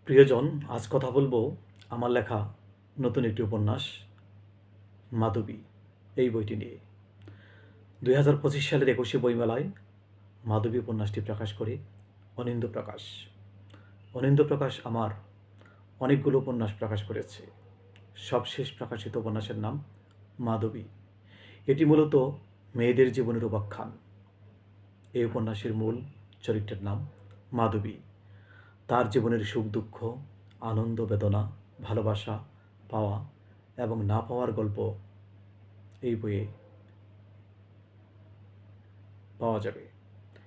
প্রিয়জন, আজ কথা বলবো আমার লেখা নতুন একটি উপন্যাস মাধবী এই বইটি নিয়ে। 2025 সালের 21শে বইমেলায় মাধবী উপন্যাসটি প্রকাশ করে অনিন্দ্য প্রকাশ। অনিন্দ্য প্রকাশ আমার অনেকগুলো উপন্যাস প্রকাশ করেছে। সবশেষ প্রকাশিত উপন্যাসের নাম মাধবী। এটি মূলত মেয়েদের জীবনের উপাখ্যান। এই উপন্যাসের মূল চরিত্রের নাম মাধবী। তার জীবনের সুখ দুঃখ, আনন্দ বেদনা, ভালোবাসা, পাওয়া এবং না পাওয়ার গল্প এই বইয়ে পাওয়া যাবে।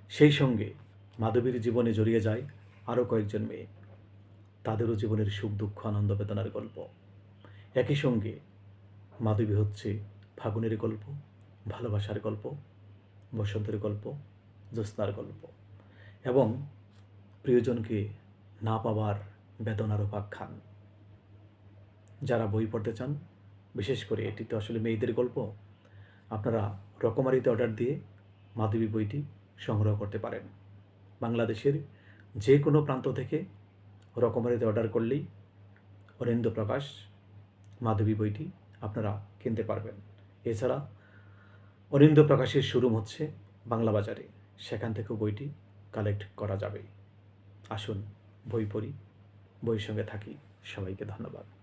সেই সঙ্গে মাধবীর জীবনে জড়িয়ে যায় আরও কয়েকজন মেয়ে, তাদেরও জীবনের সুখ দুঃখ আনন্দ বেদনার গল্প। একই সঙ্গে মাধবী হচ্ছে ফাগুনের গল্প, ভালোবাসার গল্প, বসন্তের গল্প, জ্যোৎস্নার গল্প এবং প্রিয়জনকে না পাওয়ার বেদনার উপাখ্যান। যারা বই পড়তে চান, বিশেষ করে এটি তো আসলে মেয়েদের গল্প, আপনারা রকমারিতে অর্ডার দিয়ে মাধবী বইটি সংগ্রহ করতে পারেন। বাংলাদেশের যে কোনো প্রান্ত থেকে রকমারিতে অর্ডার করলেই অনিন্দ্য প্রকাশ মাধবী বইটি আপনারা কিনতে পারবেন। এছাড়া অনিন্দ্য প্রকাশের শোরুম হচ্ছে বাংলা বাজারে, সেখান থেকেও বইটি কালেক্ট করা যাবে। আসুন বই পড়ি, বইয়ের সঙ্গে থাকি। সবাইকে ধন্যবাদ।